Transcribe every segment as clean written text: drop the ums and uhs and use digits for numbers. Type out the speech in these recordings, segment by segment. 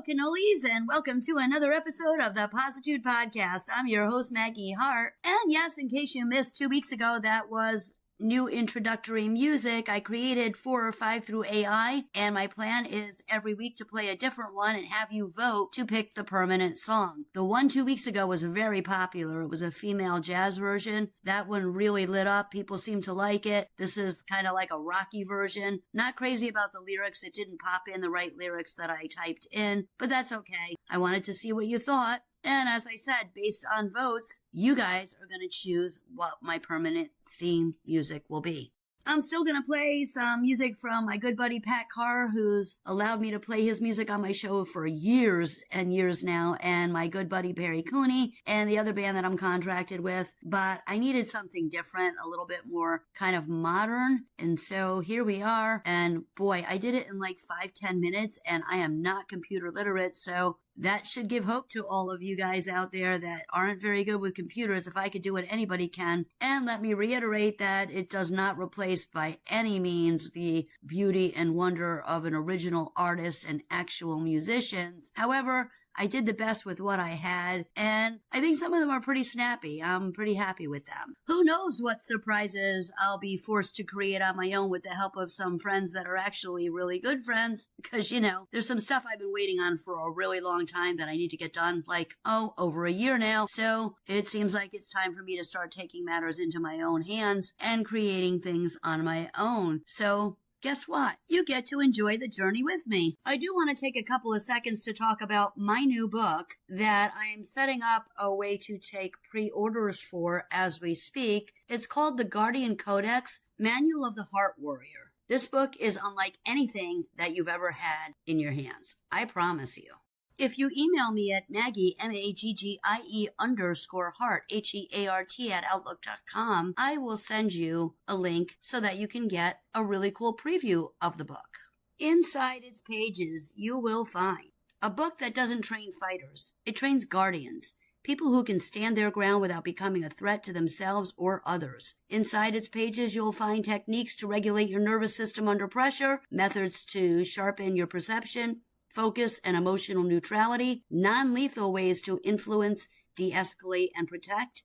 Hello, cannolis, and welcome to another episode of the Positude Podcast. I'm your host, Maggie Hart. And yes, in case you missed 2 weeks ago, that was new introductory music. I created 4 or 5 through AI, and my plan is every week to play a different one and have you vote to pick the permanent song. The one 2 weeks ago was very popular. It was a female jazz version. That one really lit up. People seem to like it. This is kind of like a rocky version. Not crazy about the lyrics. It didn't pop in the right lyrics that I typed in, but that's okay. I wanted to see what you thought. And as I said, based on votes, you guys are going to choose what my permanent theme music will be. I'm still going to play some music from my good buddy Pat Carr, who's allowed me to play his music on my show for years and years now, and my good buddy Barry Cooney and the other band that I'm contracted with. But I needed something different, a little bit more kind of modern. And so here we are. And boy, I did it in like 5-10 minutes, and I am not computer literate. So that should give hope to all of you guys out there that aren't very good with computers. If I could do it, anybody can. And let me reiterate that it does not replace by any means the beauty and wonder of an original artist and actual musicians. However, I did the best with what I had, and I think some of them are pretty snappy. I'm pretty happy with them. Who knows what surprises I'll be forced to create on my own with the help of some friends that are actually really good friends, because, you know, there's some stuff I've been waiting on for a really long time that I need to get done, like, over a year now. So it seems like it's time for me to start taking matters into my own hands and creating things on my own. So guess what? You get to enjoy the journey with me. I do want to take a couple of seconds to talk about my new book that I am setting up a way to take pre-orders for as we speak. It's called The Guardian Codex, Manual of the Heart Warrior. This book is unlike anything that you've ever had in your hands. I promise you. If you email me at Maggie, MAGGIE _heart, HEART @outlook.com, I will send you a link so that you can get a really cool preview of the book. Inside its pages, you will find a book that doesn't train fighters. It trains guardians, people who can stand their ground without becoming a threat to themselves or others. Inside its pages, you'll find techniques to regulate your nervous system under pressure, methods to sharpen your perception, focus and emotional neutrality, non-lethal ways to influence, de-escalate, and protect,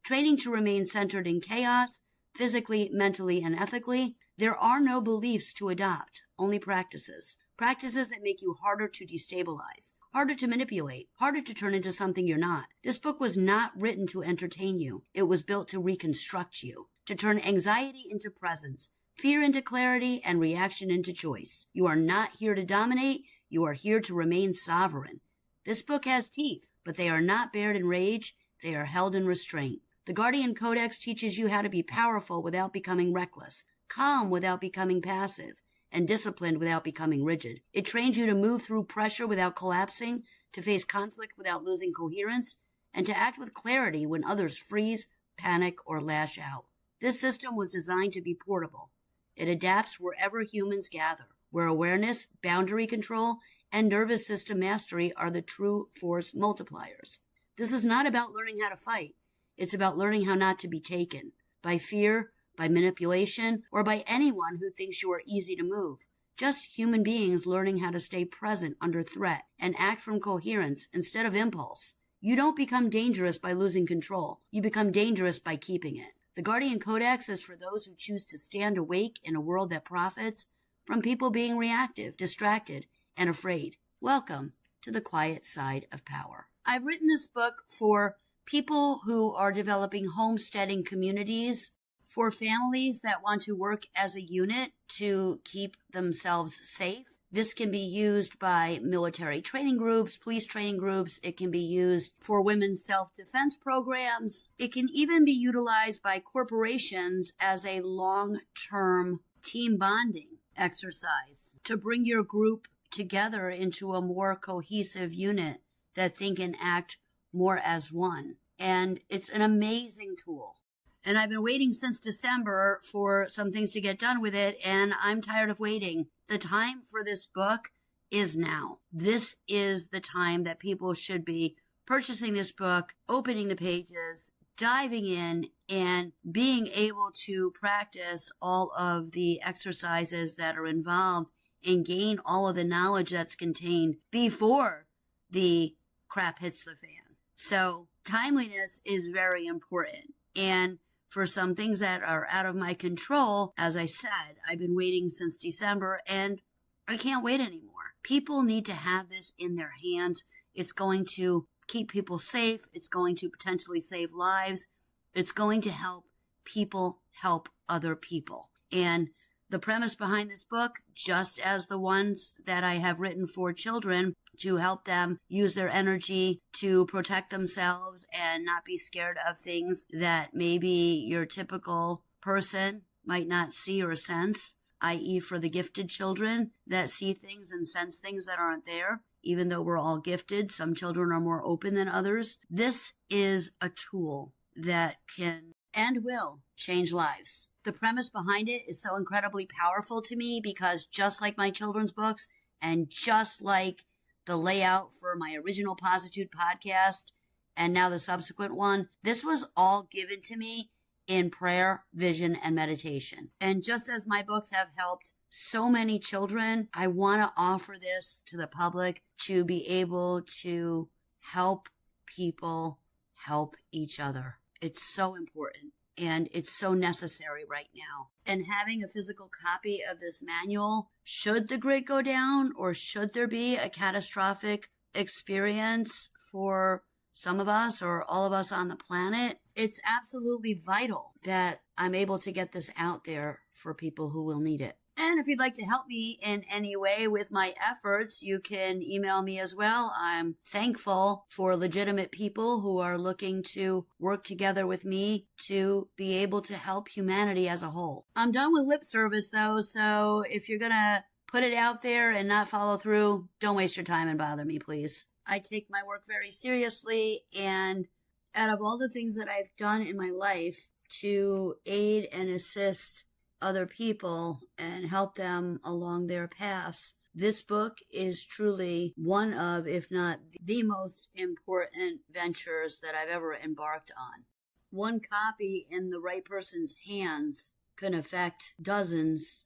training to remain centered in chaos, physically, mentally, and ethically. There are no beliefs to adopt, only practices. Practices that make you harder to destabilize, harder to manipulate, harder to turn into something you're not. This book was not written to entertain you. It was built to reconstruct you, to turn anxiety into presence, fear into clarity, and reaction into choice. You are not here to dominate. You are here to remain sovereign. This book has teeth, but they are not bared in rage. They are held in restraint. The Guardian Codex teaches you how to be powerful without becoming reckless, calm without becoming passive, and disciplined without becoming rigid. It trains you to move through pressure without collapsing, to face conflict without losing coherence, and to act with clarity when others freeze, panic, or lash out. This system was designed to be portable. It adapts wherever humans gather, where awareness, boundary control, and nervous system mastery are the true force multipliers. This is not about learning how to fight. It's about learning how not to be taken by fear, by manipulation, or by anyone who thinks you are easy to move. Just human beings learning how to stay present under threat and act from coherence instead of impulse. You don't become dangerous by losing control. You become dangerous by keeping it. The Guardian Codex is for those who choose to stand awake in a world that profits from people being reactive, distracted, and afraid. Welcome to the quiet side of power. I've written this book for people who are developing homesteading communities, for families that want to work as a unit to keep themselves safe. This can be used by military training groups, police training groups. It can be used for women's self-defense programs. It can even be utilized by corporations as a long-term team bonding exercise to bring your group together into a more cohesive unit that think and act more as one. And it's an amazing tool. And I've been waiting since December for some things to get done with it, and I'm tired of waiting. The time for this book is now. This is the time that people should be purchasing this book, opening the pages, diving in, and being able to practice all of the exercises that are involved and gain all of the knowledge that's contained before the crap hits the fan. So timeliness is very important. And for some things that are out of my control, as I said, I've been waiting since December and I can't wait anymore. People need to have this in their hands. It's going to keep people safe. It's going to potentially save lives. It's going to help people help other people. And the premise behind this book, just as the ones that I have written for children, to help them use their energy to protect themselves and not be scared of things that maybe your typical person might not see or sense, i.e. for the gifted children that see things and sense things that aren't there. Even though we're all gifted, some children are more open than others. This is a tool that can and will change lives. The premise behind it is so incredibly powerful to me because just like my children's books and just like the layout for my original Positude podcast and now the subsequent one, this was all given to me in prayer, vision, and meditation. And just as my books have helped so many children, I want to offer this to the public to be able to help people help each other. It's so important. And it's so necessary right now. And having a physical copy of this manual, should the grid go down or should there be a catastrophic experience for some of us or all of us on the planet, it's absolutely vital that I'm able to get this out there for people who will need it. And if you'd like to help me in any way with my efforts, you can email me as well. I'm thankful for legitimate people who are looking to work together with me to be able to help humanity as a whole. I'm done with lip service though, so if you're going to put it out there and not follow through, don't waste your time and bother me, please. I take my work very seriously, and out of all the things that I've done in my life to aid and assist other people and help them along their paths, this book is truly one of, if not the most important ventures that I've ever embarked on. One copy in the right person's hands can affect dozens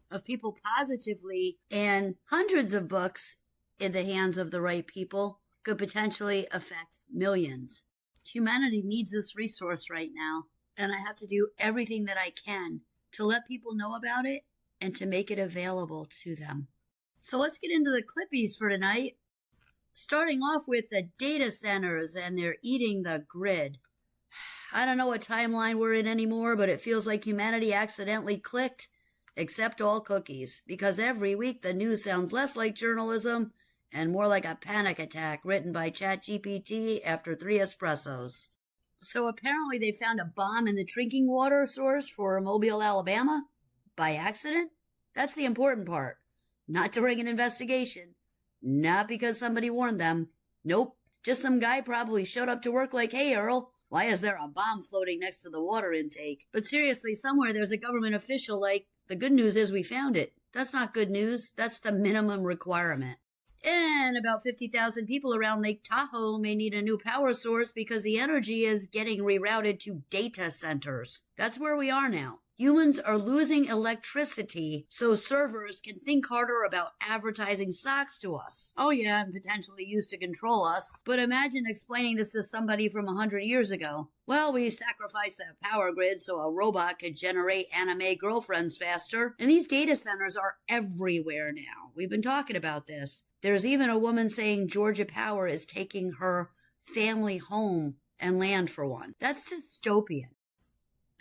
of people positively, and hundreds of books in the hands of the right people could potentially affect millions. Humanity needs this resource right now, and I have to do everything that I can to let people know about it and to make it available to them. So let's get into the clippies for tonight. Starting off with the data centers, and they're eating the grid. I don't know what timeline we're in anymore, but it feels like humanity accidentally clicked accept all cookies, because every week the news sounds less like journalism and more like a panic attack written by ChatGPT after 3 espressos. So apparently they found a bomb in the drinking water source for Mobile, Alabama, by accident. That's the important part. Not during an investigation. Not because somebody warned them. Nope. Just some guy probably showed up to work like, hey, Earl, why is there a bomb floating next to the water intake? But seriously, somewhere there's a government official like, the good news is we found it. That's not good news. That's the minimum requirement. And about 50,000 people around Lake Tahoe may need a new power source because the energy is getting rerouted to data centers. That's where we are now. Humans are losing electricity so servers can think harder about advertising socks to us. Oh yeah, and potentially used to control us. But imagine explaining this to somebody from 100 years ago. Well, we sacrificed the power grid so a robot could generate anime girlfriends faster. And these data centers are everywhere now. We've been talking about this. There's even a woman saying Georgia Power is taking her family home and land for one. That's dystopian.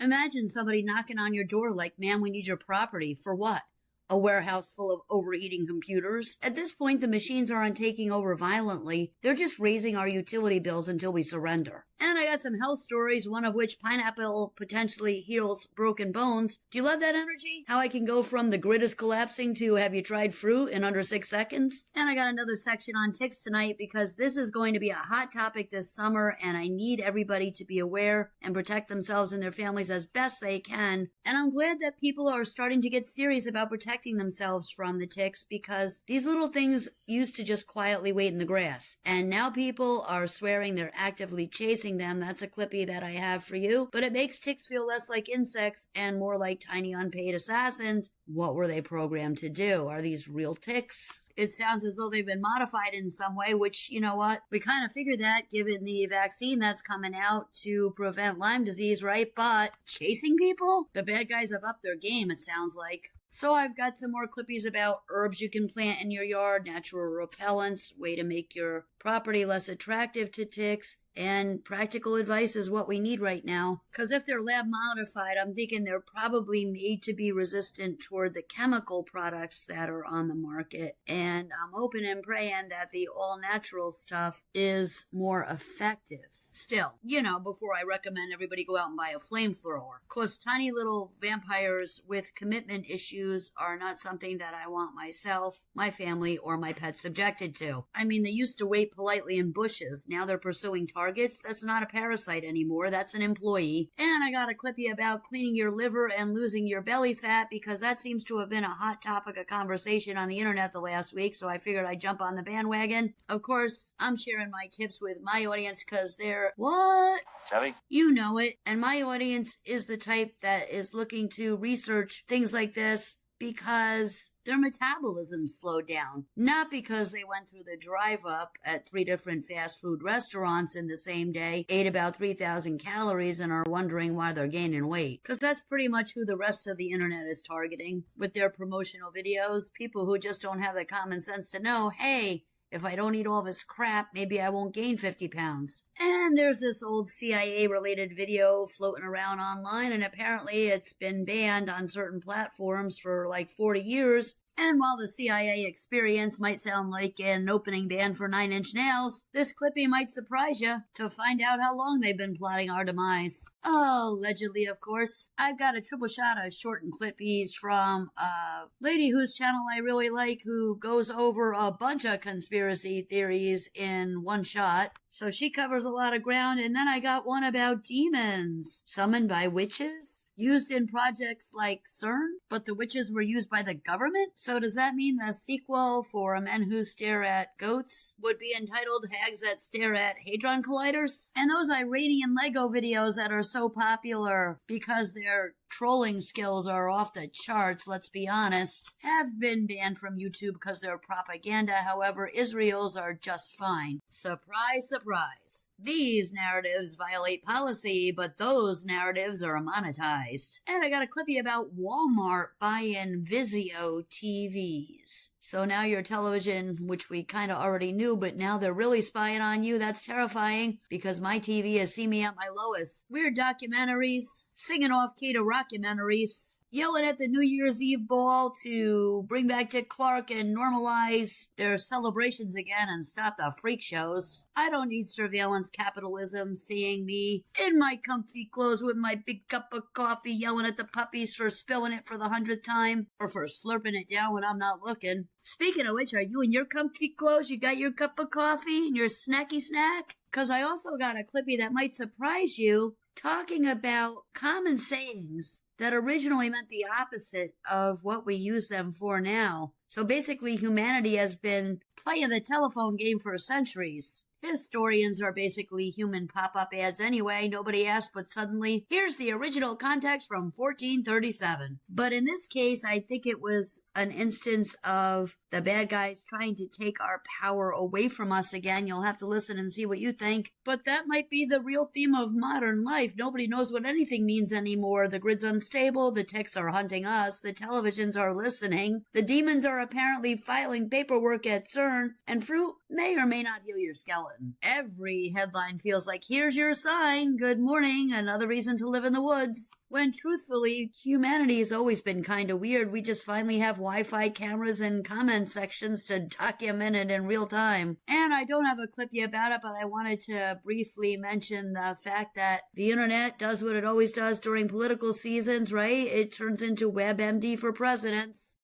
Imagine somebody knocking on your door like, ma'am, we need your property. For what? A warehouse full of overheating computers? At this point, the machines aren't taking over violently. They're just raising our utility bills until we surrender. And I got some health stories, one of which pineapple potentially heals broken bones. Do you love that energy? How I can go from the grid is collapsing to have you tried fruit in under 6 seconds? And I got another section on ticks tonight because this is going to be a hot topic this summer, and I need everybody to be aware and protect themselves and their families as best they can. And I'm glad that people are starting to get serious about protecting protecting themselves from the ticks because these little things used to just quietly wait in the grass. And now people are swearing they're actively chasing them. That's a clippy that I have for you. But it makes ticks feel less like insects and more like tiny unpaid assassins. What were they programmed to do? Are these real ticks? It sounds as though they've been modified in some way, which, you know what? We kind of figured that given the vaccine that's coming out to prevent Lyme disease, right? But chasing people? The bad guys have upped their game, it sounds like. So I've got some more clippies about herbs you can plant in your yard, natural repellents, way to make your property less attractive to ticks, and practical advice is what we need right now. Because if they're lab modified, I'm thinking they're probably made to be resistant toward the chemical products that are on the market. And I'm hoping and praying that the all-natural stuff is more effective. Still, before I recommend everybody go out and buy a flamethrower. Because tiny little vampires with commitment issues are not something that I want myself, my family, or my pets subjected to. I mean, they used to wait politely in bushes. Now they're pursuing targets. That's not a parasite anymore. That's an employee. And I got a clippy about cleaning your liver and losing your belly fat because that seems to have been a hot topic of conversation on the internet the last week. So I figured I'd jump on the bandwagon. Of course, I'm sharing my tips with my audience because they're what? Savvy? You know it. And my audience is the type that is looking to research things like this because their metabolism slowed down. Not because they went through the drive-up at 3 different fast food restaurants in the same day, ate about 3,000 calories, and are wondering why they're gaining weight. Because that's pretty much who the rest of the internet is targeting with their promotional videos. People who just don't have the common sense to know, hey, if I don't eat all this crap, maybe I won't gain 50 pounds. And there's this old CIA-related video floating around online, and apparently it's been banned on certain platforms for like 40 years. And while the CIA experience might sound like an opening band for 9 Inch Nails, this clippy might surprise you to find out how long they've been plotting our demise. Allegedly, of course. I've got a triple shot of short and clippies from a lady whose channel I really like who goes over a bunch of conspiracy theories in one shot. So she covers a lot of ground. And then I got one about demons summoned by witches, used in projects like CERN, but the witches were used by the government? So does that mean the sequel for Men Who Stare at Goats would be entitled Hags That Stare at Hadron Colliders? And those Iranian Lego videos that are so popular because their trolling skills are off the charts, let's be honest, have been banned from YouTube because they're propaganda. However, Israel's are just fine. Surprise, surprise. These narratives violate policy, but those narratives are monetized. And I got a clippy about Walmart buying Vizio TVs. So now your television, which we kind of already knew, but now they're really spying on you. That's terrifying because my TV has seen me at my lowest. Weird documentaries, singing off key to rockumentaries, yelling at the New Year's Eve ball to bring back Dick Clark and normalize their celebrations again and stop the freak shows. I don't need surveillance capitalism seeing me in my comfy clothes with my big cup of coffee yelling at the puppies for spilling it for the 100th time or for slurping it down when I'm not looking. Speaking of which, are you in your comfy clothes? You got your cup of coffee and your snacky snack? Because I also got a clippy that might surprise you talking about common sayings that originally meant the opposite of what we use them for now. So basically, humanity has been playing the telephone game for centuries. Historians are basically human pop-up ads anyway. Nobody asked, but suddenly, here's the original context from 1437. But in this case, I think it was an instance of the bad guys trying to take our power away from us again. You'll have to listen and see what you think. But that might be the real theme of modern life. Nobody knows what anything means anymore. The grid's unstable. The techs are hunting us. The televisions are listening. The demons are apparently filing paperwork at CERN. And fruit may or may not heal your skeleton. Every headline feels like, here's your sign. Good morning. Another reason to live in the woods. When truthfully, humanity has always been kind of weird. We just finally have Wi-Fi cameras and comment sections to document it in real time. And I don't have a clippy about it, but I wanted to briefly mention the fact that the internet does what it always does during political seasons, right? It turns into WebMD for presidents.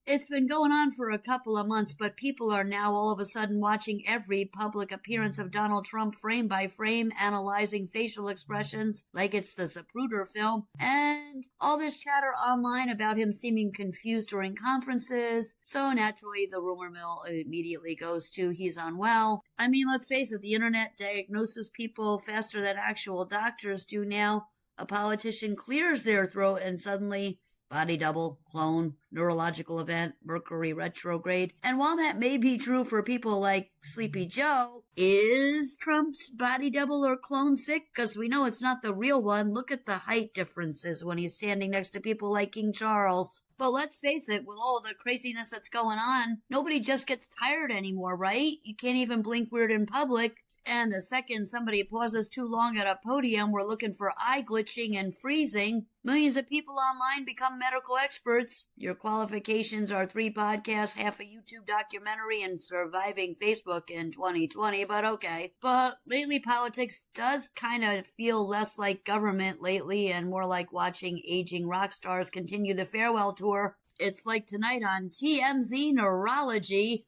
It's been going on for a couple of months, but people are now all of a sudden watching every public appearance of Donald Trump frame by frame, analyzing facial expressions like it's the Zapruder film, and all this chatter online about him seeming confused during conferences. So naturally, the rumor mill immediately goes to he's unwell. I mean, let's face it, the internet diagnoses people faster than actual doctors do now. A politician clears their throat and suddenly body double, clone, neurological event, Mercury retrograde. And while that may be true for people like Sleepy Joe, is Trump's body double or clone sick? Because we know it's not the real one. Look at the height differences when he's standing next to people like King Charles. But let's face it, with all the craziness that's going on, nobody just gets tired anymore, right? You can't even blink weird in public. And the second somebody pauses too long at a podium, we're looking for eye glitching and freezing. Millions of people online become medical experts. Your qualifications are 3 podcasts, half a YouTube documentary, and surviving Facebook in 2020, but okay. But lately, politics does kind of feel less like government lately and more like watching aging rock stars continue the farewell tour. It's like tonight on TMZ Neurology.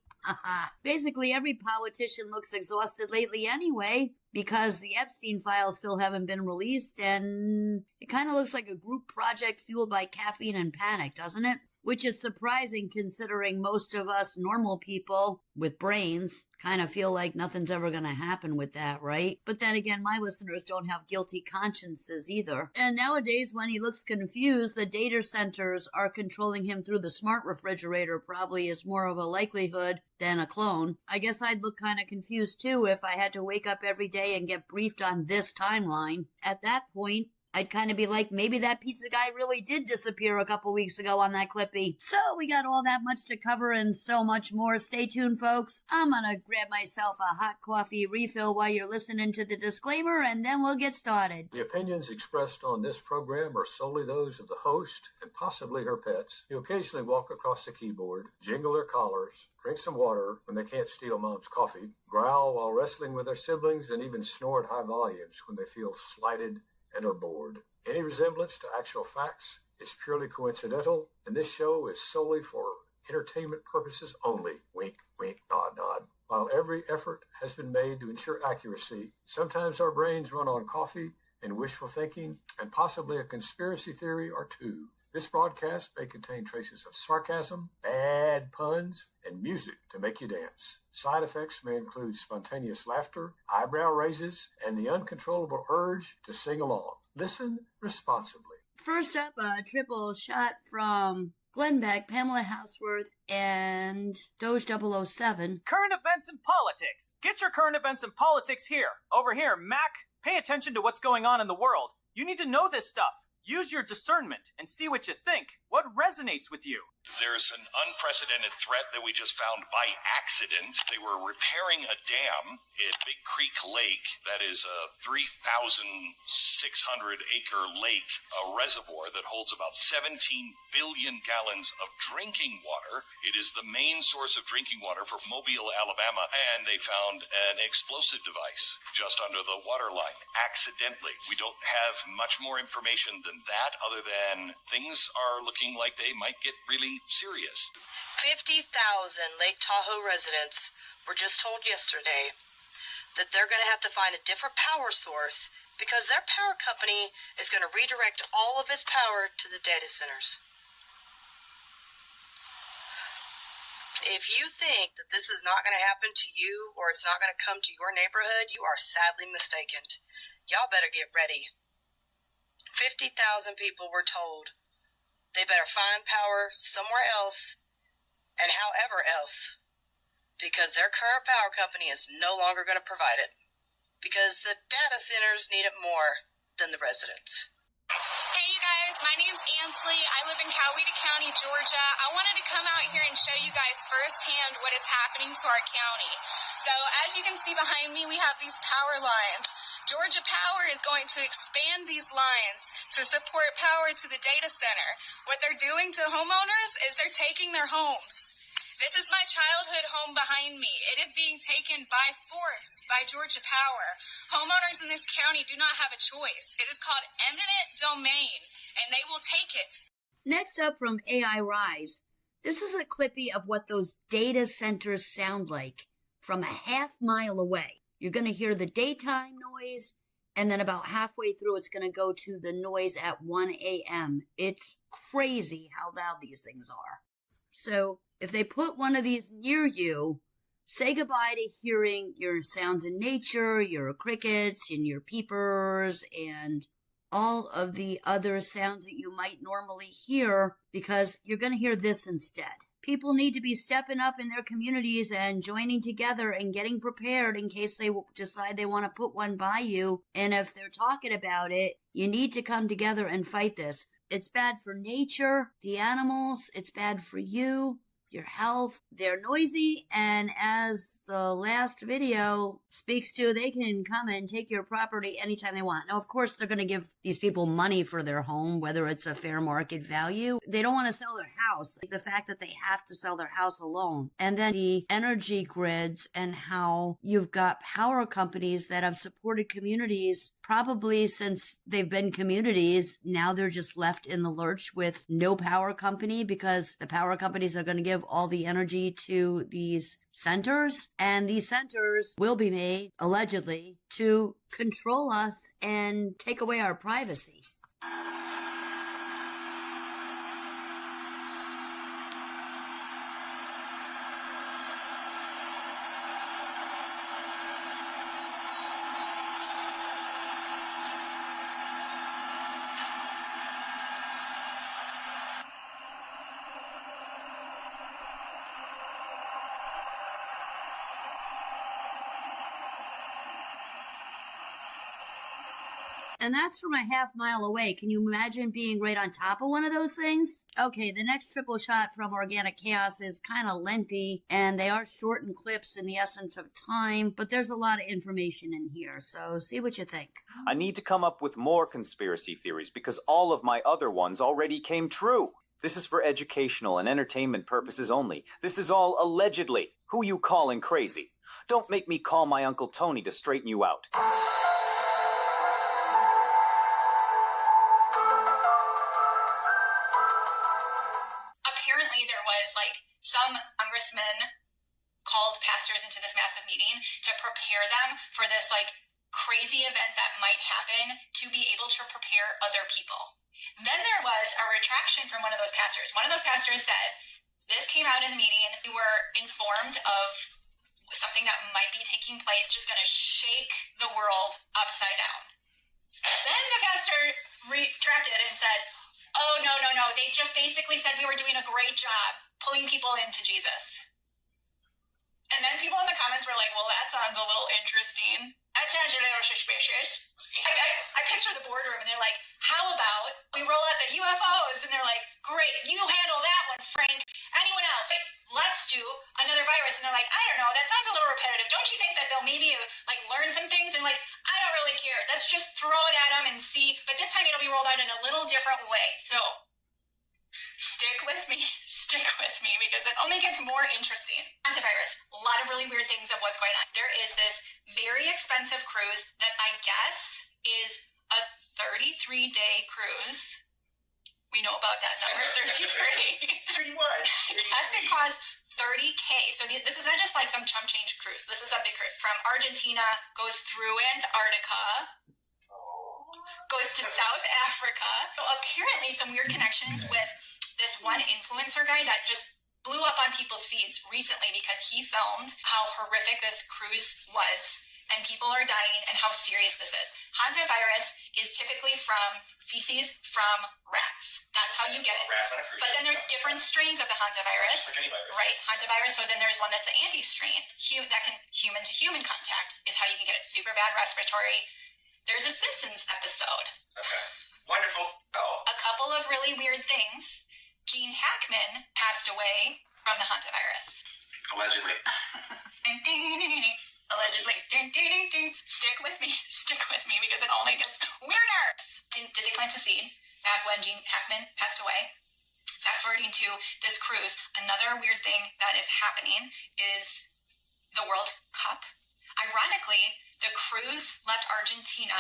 Basically, every politician looks exhausted lately anyway, because the Epstein files still haven't been released, and it kind of looks like a group project fueled by caffeine and panic, doesn't it? Which is surprising considering most of us normal people with brains kind of feel like nothing's ever going to happen with that, right? But then again, my listeners don't have guilty consciences either. And nowadays, when he looks confused, the data centers are controlling him through the smart refrigerator probably is more of a likelihood than a clone. I guess I'd look kind of confused too if I had to wake up every day and get briefed on this timeline. At that point, I'd kind of be like, maybe that pizza guy really did disappear a couple weeks ago on that Clippy. So we got all that much to cover and so much more. Stay tuned, folks. I'm gonna grab myself a hot coffee refill while you're listening to the disclaimer, and then we'll get started. The opinions expressed on this program are solely those of the host and possibly her pets, who occasionally walk across the keyboard, jingle their collars, drink some water when they can't steal mom's coffee, growl while wrestling with their siblings, and even snore at high volumes when they feel slighted and are bored. Any resemblance to actual facts is purely coincidental, and this show is solely for entertainment purposes only. Wink, wink, nod, nod. While every effort has been made to ensure accuracy, sometimes our brains run on coffee and wishful thinking, and possibly a conspiracy theory or two. This broadcast may contain traces of sarcasm, bad puns, and music to make you dance. Side effects may include spontaneous laughter, eyebrow raises, and the uncontrollable urge to sing along. Listen responsibly. First up, a triple shot from Glenn Beck, Pamela Houseworth, and Doge 007. Current events and politics. Get your current events and politics here. Over here, Mac. Pay attention to what's going on in the world. You need to know this stuff. Use your discernment and see what you think. What resonates with you? There's an unprecedented threat that we just found by accident. They were repairing a dam at Big Creek Lake. That is a 3,600-acre lake, a reservoir that holds about 17 billion gallons of drinking water. It is the main source of drinking water for Mobile, Alabama, and they found an explosive device just under the water line, accidentally. We don't have much more information than that, other than things are looking like they might get really serious. 50,000 Lake Tahoe residents were just told yesterday that they're going to have to find a different power source because their power company is going to redirect all of its power to the data centers. If you think that this is not going to happen to you or it's not going to come to your neighborhood, you are sadly mistaken. Y'all better get ready. 50,000 people were told they better find power somewhere else and however else, because their current power company is no longer going to provide it, because the data centers need it more than the residents. Hey you guys, my name's Ansley. I live in Coweta County, Georgia. I wanted to come out here and show you guys firsthand what is happening to our county. So as you can see behind me, we have these power lines. Georgia Power is going to expand these lines to support power to the data center. What they're doing to homeowners is they're taking their homes. This is my childhood home behind me. It is being taken by force by Georgia Power. Homeowners in this county do not have a choice. It is called eminent domain, and they will take it. Next up from AI Rise. This is a clippy of what those data centers sound like from a half mile away. You're going to hear the daytime noise, and then about halfway through, it's going to go to the noise at 1 a.m. It's crazy how loud these things are. So if they put one of these near you, say goodbye to hearing your sounds in nature, your crickets and your peepers and all of the other sounds that you might normally hear, because you're going to hear this instead. People need to be stepping up in their communities and joining together and getting prepared in case they decide they want to put one by you. And if they're talking about it, you need to come together and fight this. It's bad for nature, the animals. It's bad for you, your health. They're noisy, and as the last video speaks to, they can come and take your property anytime they want. Now, of course, they're going to give these people money for their home, whether it's a fair market value. They don't want to sell their house. Like the fact that they have to sell their house alone. And then the energy grids and how you've got power companies that have supported communities probably since they've been communities. Now they're just left in the lurch with no power company because the power companies are going to give all the energy to these centers, and these centers will be made, allegedly, to control us and take away our privacy. And that's from a half mile away. Can you imagine being right on top of one of those things? Okay, the next triple shot from Organic Chaos is kind of lengthy, and they are shortened clips in the essence of time, but there's a lot of information in here, so see what you think. I need to come up with more conspiracy theories because all of my other ones already came true. This is for educational and entertainment purposes only. This is all allegedly. Who you calling crazy? Don't make me call my Uncle Tony to straighten you out. Some congressmen called pastors into this massive meeting to prepare them for this crazy event that might happen, to be able to prepare other people. Then there was a retraction from one of those pastors. One of those pastors said, this came out in the meeting, we were informed of something that might be taking place, just going to shake the world upside down. Then the pastor retracted and said, oh, no, they just basically said we were doing a great job pulling people into Jesus. And then people in the comments were like, well, that sounds a little interesting. That sounds a little suspicious. I picture the boardroom, and they're like, how about we roll out the UFOs? And they're like, great, you handle that one, Frank. Anyone else? Let's do another virus. And they're like, I don't know, that sounds a little repetitive. Don't you think that they'll maybe learn some things? And I don't really care. Let's just throw it at them and see. But this time it'll be rolled out in a little different way. So stick with me, because it only gets more interesting. Antivirus, a lot of really weird things of what's going on. There is this very expensive cruise that I guess is a 33-day cruise. We know about that number, 33. 31. I guess it costs $30K. So this is not just some chump change cruise. This is a big cruise. From Argentina, goes through Antarctica, goes to South Africa. So apparently some weird connections with this one influencer guy that just blew up on people's feeds recently because he filmed how horrific this cruise was and people are dying and how serious this is. Hantavirus is typically from feces from rats. That's how you get it. Rats on a cruise. But then there's different strains of the hantavirus, Like any virus. right? Hantavirus. So then there's one that's the anti-strain. That can human-to-human contact is how you can get it. Super bad respiratory. There's a Simpsons episode. Okay. Wonderful. Oh. A couple of really weird things. Gene Hackman passed away from the hantavirus. Allegedly. Allegedly. Stick with me, because it only gets weirder. Did they plant a seed back when Gene Hackman passed away? Fast forwarding to this cruise, another weird thing that is happening is the World Cup. Ironically, the cruise left Argentina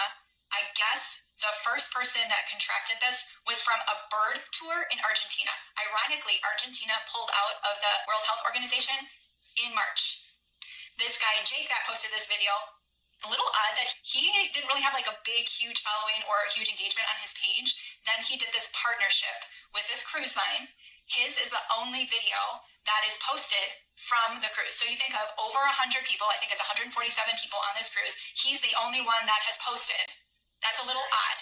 I guess the first person that contracted this was from a bird tour in Argentina. Ironically, Argentina pulled out of the World Health Organization in March. This guy, Jake, that posted this video, a little odd that he didn't really have like a big, huge following or a huge engagement on his page. Then he did this partnership with this cruise line. His is the only video that is posted from the cruise. So you think of over 100 people, I think it's 147 people on this cruise. He's the only one that has posted. That's a little odd.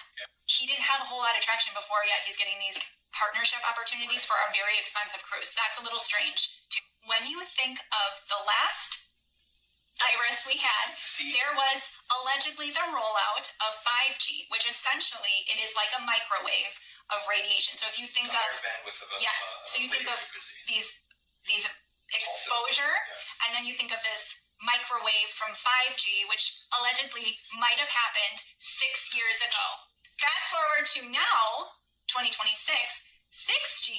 He didn't have a whole lot of traction before, yet he's getting these partnership opportunities for a very expensive cruise. That's a little strange too. When you think of the last virus we had, there was allegedly the rollout of 5G, which essentially it is like a microwave of radiation. So if you think of so you think of these exposure, and then you think of this microwave from 5G, which allegedly might have happened 6 years ago. Fast forward to now, 2026, 6G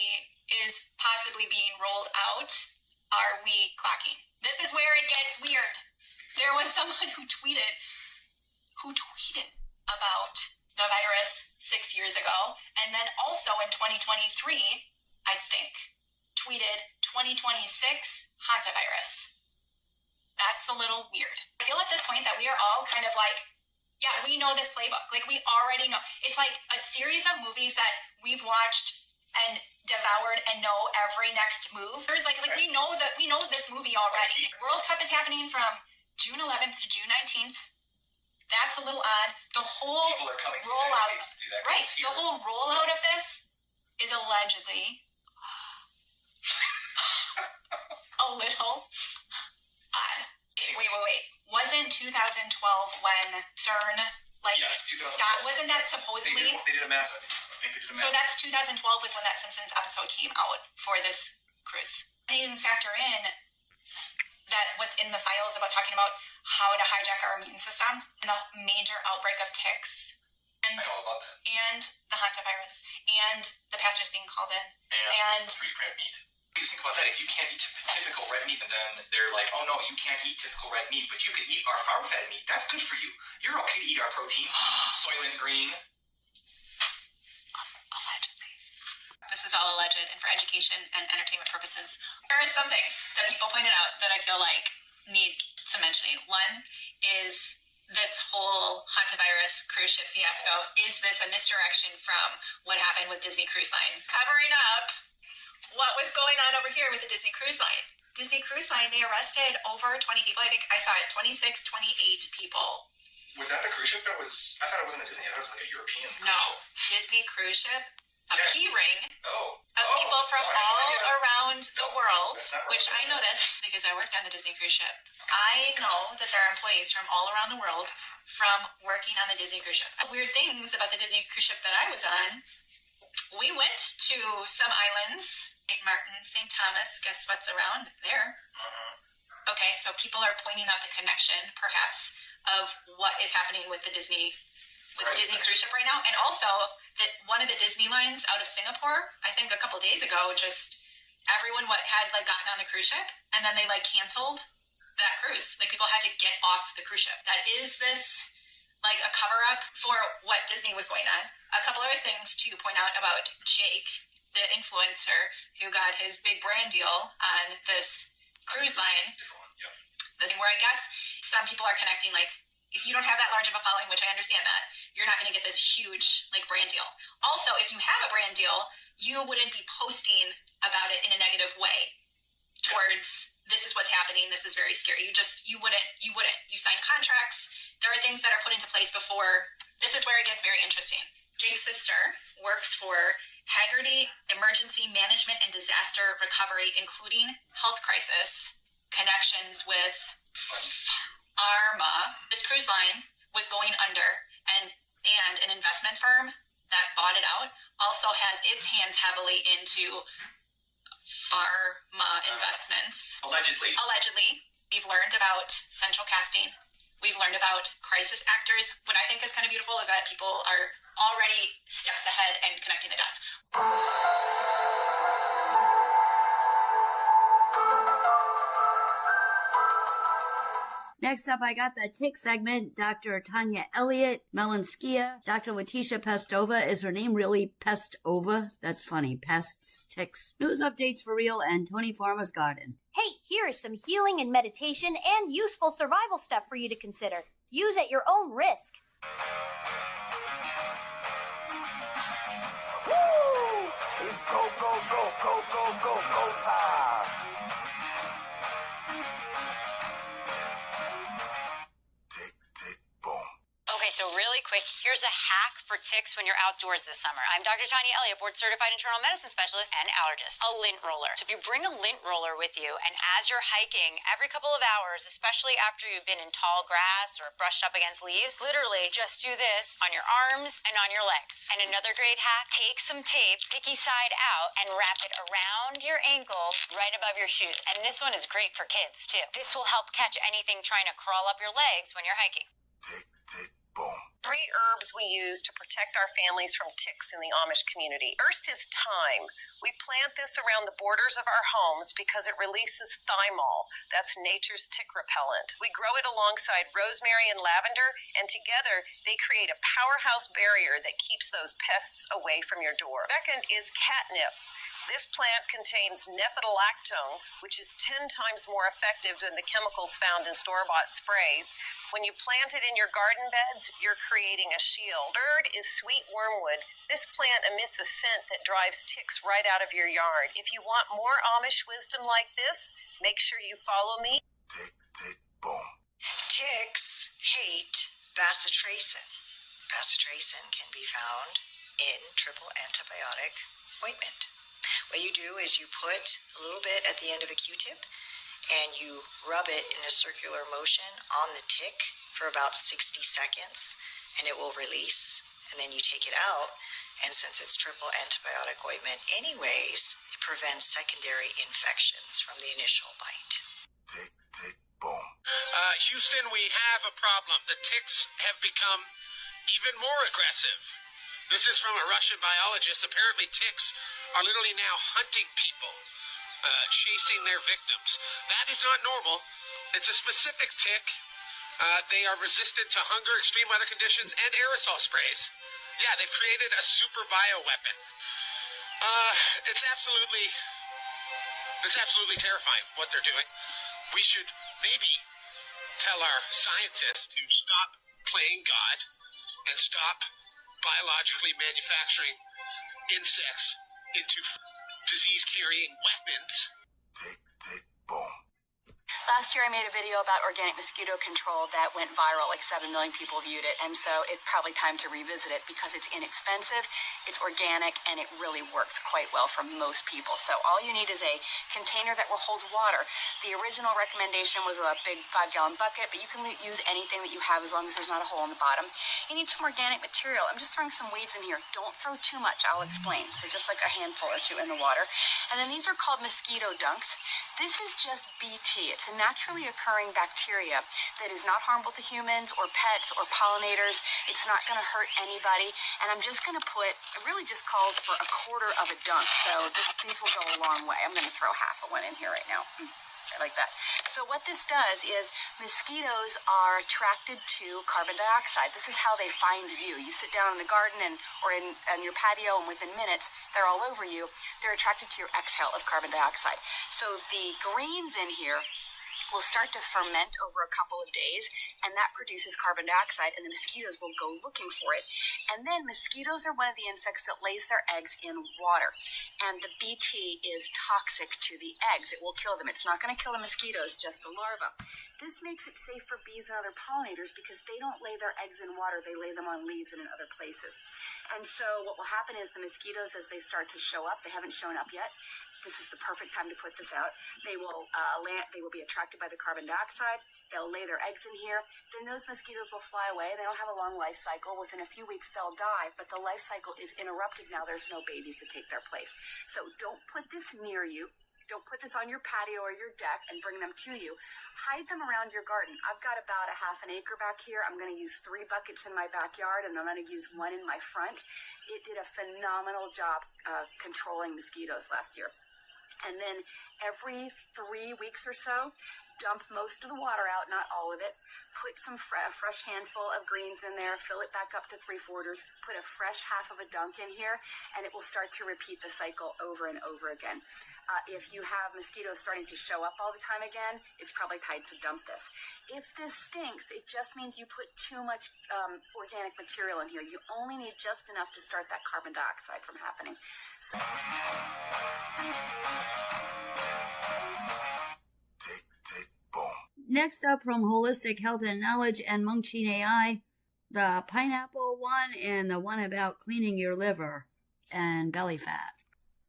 is possibly being rolled out. Are we clocking? This is where it gets weird. There was someone who tweeted about the virus 6 years ago, and then also in 2023, I think, tweeted 2026 hantavirus. That's a little weird. I feel at this point that we are all kind of like, yeah, we know this playbook. Like, we already know. It's like a series of movies that we've watched and devoured and know every next move. There's like we know this movie already. World Cup is happening from June 11th to June 19th. That's a little odd. The whole rollout, right? The whole rollout of this is allegedly a little odd. Wait. Wasn't 2012 when CERN wasn't that supposedly? They did a mass. I think they did a mass. So that's 2012 was when that Simpsons episode came out for this cruise. I didn't factor in that what's in the files about talking about how to hijack our immune system and the major outbreak of ticks. And, I know about that. And the hantavirus. And the pastors being called in. And pre-print meat. What do you think about that? If you can't eat typical red meat, and then they're like, oh no, you can't eat typical red meat, but you can eat our farm-fed meat. That's good for you. You're okay to eat our protein. Soylent Green. Allegedly. This is all alleged and for education and entertainment purposes. There are some things that people pointed out that I feel like need some mentioning. One is this whole hantavirus cruise ship fiasco. Is this a misdirection from what happened with Disney Cruise Line? Covering up what was going on over here with the Disney Cruise Line. Disney Cruise Line, they arrested over 20 people. I think I saw it, 26, 28 people. Was that the cruise ship that was, I thought it wasn't a Disney, I thought it was like a European cruise ship. Disney cruise ship, a key ring of people from all around the world, which I know this because I worked on the Disney cruise ship. I know that there are employees from all around the world from working on the Disney cruise ship. Weird things about the Disney cruise ship that I was on. We went to some islands, St. Martin, St. Thomas, guess what's around there? Okay, so people are pointing out the connection, perhaps, of what is happening with the Disney cruise ship right now. And also, that one of the Disney lines out of Singapore, I think a couple days ago, just everyone had gotten on the cruise ship, and then they canceled that cruise. Like, people had to get off the cruise ship. That is this a cover-up for what Disney was going on. A couple other things to point out about Jake, the influencer who got his big brand deal on this cruise line. Where I guess some people are connecting, if you don't have that large of a following, which I understand that, you're not going to get this huge brand deal. Also, if you have a brand deal, you wouldn't be posting about it in a negative way towards this is what's happening, this is very scary. You wouldn't. You sign contracts. There are things that are put into place before. This is where it gets very interesting. Jake's sister works for Haggerty Emergency Management and Disaster Recovery, including health crisis, connections with Arma. This cruise line was going under, and an investment firm that bought it out also has its hands heavily into pharma investments. Allegedly. We've learned about central casting. We've learned about crisis actors. What I think is kind of beautiful is that people are already steps ahead and connecting the dots. Next up, I got the tick segment. Dr. Tanya Elliott, Melanskia. Dr. Letitia Pestova. Is her name really Pestova? That's funny. Pests, ticks. News updates for real, and Tony Farmer's Garden. Hey, here is some healing and meditation and useful survival stuff for you to consider. Use at your own risk. Woo! It's go, go, go, go, go, go, go time. Tick, tick, boom. Okay, so really quick, here's a hack for ticks when you're outdoors this summer. I'm Dr. Tanya Elliott, board-certified internal medicine specialist and allergist. A lint roller. So if you bring a lint roller with you, and as you're hiking, every couple of hours, especially after you've been in tall grass or brushed up against leaves, literally just do this on your arms and on your legs. And another great hack, take some tape, sticky side out, and wrap it around your ankle right above your shoes. And this one is great for kids, too. This will help catch anything trying to crawl up your legs when you're hiking. Tick, tick, boom. 3 herbs we use to protect our families from ticks in the Amish community. First is thyme. We plant this around the borders of our homes because it releases thymol. That's nature's tick repellent. We grow it alongside rosemary and lavender, and together they create a powerhouse barrier that keeps those pests away from your door. Second is catnip. This plant contains nephidolactone, which is 10 times more effective than the chemicals found in store-bought sprays. When you plant it in your garden beds, you're creating a shield. Third is sweet wormwood. This plant emits a scent that drives ticks right out of your yard. If you want more Amish wisdom like this, make sure you follow me. Tick, tick, boom. Ticks hate bacitracin. Bacitracin can be found in triple antibiotic ointment. What you do is you put a little bit at the end of a Q-tip and you rub it in a circular motion on the tick for about 60 seconds and it will release. And then you take it out, and since it's triple antibiotic ointment anyways, it prevents secondary infections from the initial bite. Tick, tick, boom. Houston, we have a problem. The ticks have become even more aggressive. This is from a Russian biologist. Apparently ticks are literally now hunting people, chasing their victims. That is not normal. It's a specific tick. They are resistant to hunger, extreme weather conditions, and aerosol sprays. Yeah, they've created a super bioweapon. It's absolutely terrifying what they're doing. We should maybe tell our scientists to stop playing God and stop biologically manufacturing insects into disease-carrying weapons. Tick, tick, boom. Last year I made a video about organic mosquito control that went viral. Like 7 million people viewed it, and so it's probably time to revisit it because it's inexpensive, it's organic, and it really works quite well for most people. So all you need is a container that will hold water. The original recommendation was a big 5-gallon bucket, but you can use anything that you have as long as there's not a hole in the bottom. You need some organic material. I'm just throwing some weeds in here. Don't throw too much, I'll explain. So just like a handful or two in the water. And then these are called mosquito dunks. This is just BT. It's a naturally occurring bacteria that is not harmful to humans or pets or pollinators. It's not going to hurt anybody. And I'm just going to put, it really just calls for a quarter of a dunk. So these will go a long way. I'm going to throw half of one in here right now. I like that. So what this does is mosquitoes are attracted to carbon dioxide. This is how they find you. You sit down in the garden or in your patio, and within minutes, they're all over you. They're attracted to your exhale of carbon dioxide. So the greens in here will start to ferment over a couple of days, and that produces carbon dioxide, and the mosquitoes will go looking for it. And then mosquitoes are one of the insects that lays their eggs in water, and the BT is toxic to the eggs. It will kill them. It's not going to kill the mosquitoes, just the larva. This makes it safe for bees and other pollinators because they don't lay their eggs in water. They lay them on leaves and in other places. And so what will happen is the mosquitoes, as they start to show up, they haven't shown up yet, this is the perfect time to put this out. They will be attracted by the carbon dioxide. They'll lay their eggs in here. Then those mosquitoes will fly away. They don't have a long life cycle. Within a few weeks, they'll die, but the life cycle is interrupted now. There's no babies to take their place. So don't put this near you. Don't put this on your patio or your deck and bring them to you. Hide them around your garden. I've got about a half an acre back here. I'm going to use 3 buckets in my backyard, and I'm going to use 1 in my front. It did a phenomenal job controlling mosquitoes last year. And then every 3 weeks or so, dump most of the water out, not all of it. Put some fresh handful of greens in there, fill it back up to 3/4, put a fresh half of a dunk in here, and it will start to repeat the cycle over and over again. If you have mosquitoes starting to show up all the time again, it's probably time to dump this. If this stinks, it just means you put too much organic material in here. You only need just enough to start that carbon dioxide from happening. So Next up from Holistic Health and Knowledge and Mungchin AI, the pineapple one and the one about cleaning your liver and belly fat.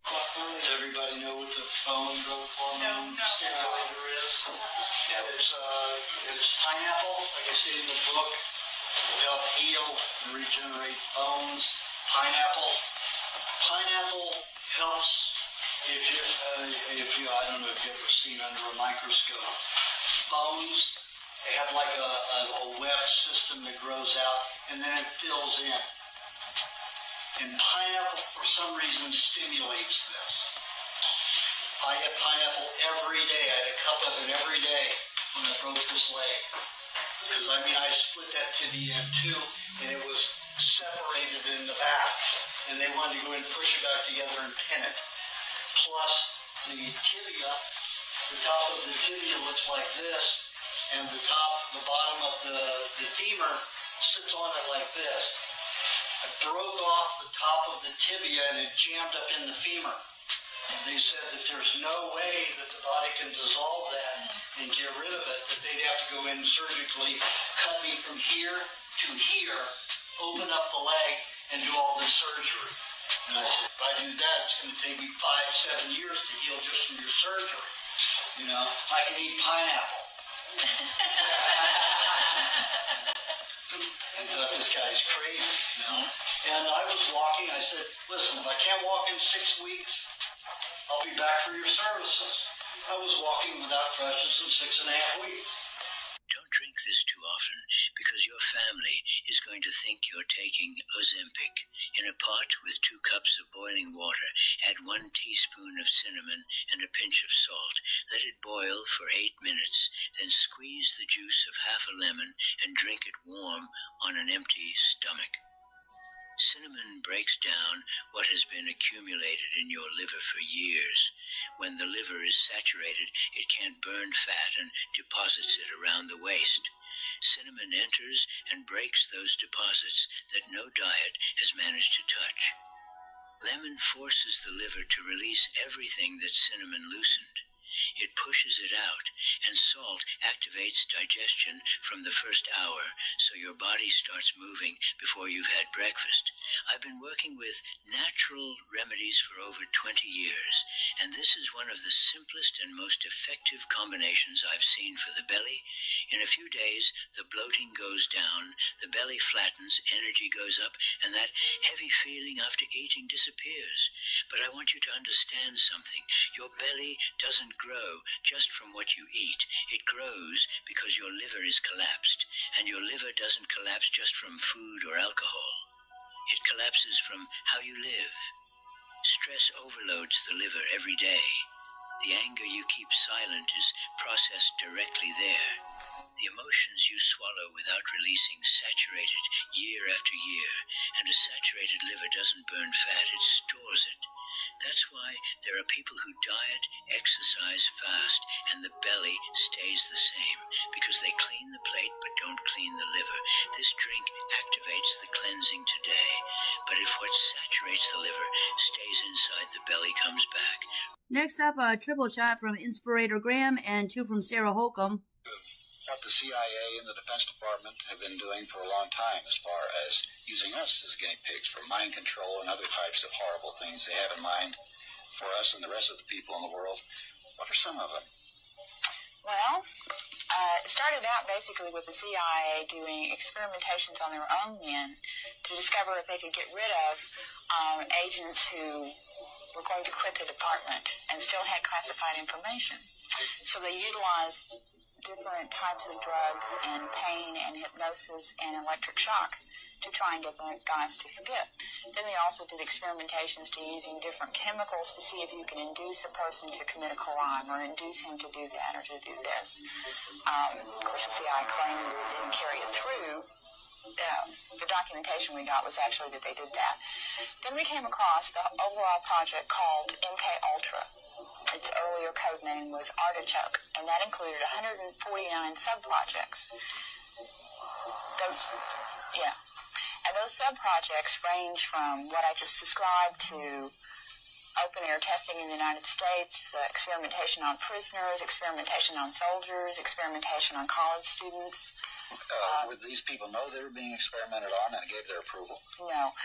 Does everybody know what the bone growth hormone stimulator is? Yeah, it's pineapple, like I say in the book, will help heal and regenerate bones. Pineapple helps if you I don't know if you've ever seen under a microscope. Bones, they have like a web system that grows out and then it fills in. And pineapple, for some reason, stimulates this. I had pineapple every day. I had a cup of it every day when I broke this leg. Because, I split that tibia in two, and it was separated in the back. And they wanted to go in and push it back together and pin it. Plus, the tibia, the top of the tibia looks like this, and the bottom of the femur sits on it like this. I broke off the top of the tibia and it jammed up in the femur. They said that there's no way that the body can dissolve that and get rid of it, that they'd have to go in surgically, cut me from here to here, open up the leg, and do all this surgery. And I said, if I do that, it's going to take me 5-7 years to heal just from your surgery. I can eat pineapple. I thought this guy's crazy, And I was walking, I said, listen, if I can't walk in 6 weeks, I'll be back for your services. I was walking without crutches in 6.5 weeks. Don't drink this too often because your family is going to think you're taking Ozempic. In a pot with 2 cups of boiling water, add 1 teaspoon of cinnamon and a pinch of salt. Let it boil for 8 minutes, then squeeze the juice of half a lemon and drink it warm on an empty stomach. Cinnamon breaks down what has been accumulated in your liver for years. When the liver is saturated, it can't burn fat and deposits it around the waist. Cinnamon enters and breaks those deposits that no diet has managed to touch. Lemon forces the liver to release everything that cinnamon loosened. It pushes it out, and salt activates digestion from the first hour, so your body starts moving before you've had breakfast. I've been working with natural remedies for over 20 years, and this is one of the simplest and most effective combinations I've seen for the belly. In a few days, the bloating goes down, the belly flattens, energy goes up, and that heavy feeling after eating disappears. But I want you to understand something. Your belly doesn't grow just from what you eat. It grows because your liver is collapsed, and your liver doesn't collapse just from food or alcohol. It collapses from how you live. Stress overloads the liver every day. The anger you keep silent is processed directly there. The emotions you swallow without releasing saturated year after year, and a saturated liver doesn't burn fat, it stores it. That's why there are people who diet, exercise, fast, and the belly stays the same, because they clean the plate but don't clean the liver. This drink activates the cleansing today, but if what saturates the liver stays inside the belly comes back. Next up, a triple shot from Inspirator Graham and 2 from Sarah Holcomb. What the CIA and the Defense Department have been doing for a long time as far as using us as guinea pigs for mind control and other types of horrible things they have in mind for us and the rest of the people in the world. What are some of them? Well, it started out basically with the CIA doing experimentations on their own men to discover if they could get rid of agents who were going to quit the department and still had classified information. So they utilized different types of drugs and pain and hypnosis and electric shock to try and get the guys to forget. Then they also did experimentations to using different chemicals to see if you can induce a person to commit a crime or induce him to do that or to do this. Of course, the CIA claimed that it didn't carry it through. The documentation we got was actually that they did that. Then we came across the overall project called MK Ultra. Its earlier code name was Artichoke, and that included 149 sub-projects. And those sub-projects range from what I just described to open-air testing in the United States, the experimentation on prisoners, experimentation on soldiers, experimentation on college students. Would these people know they were being experimented on and gave their approval? No.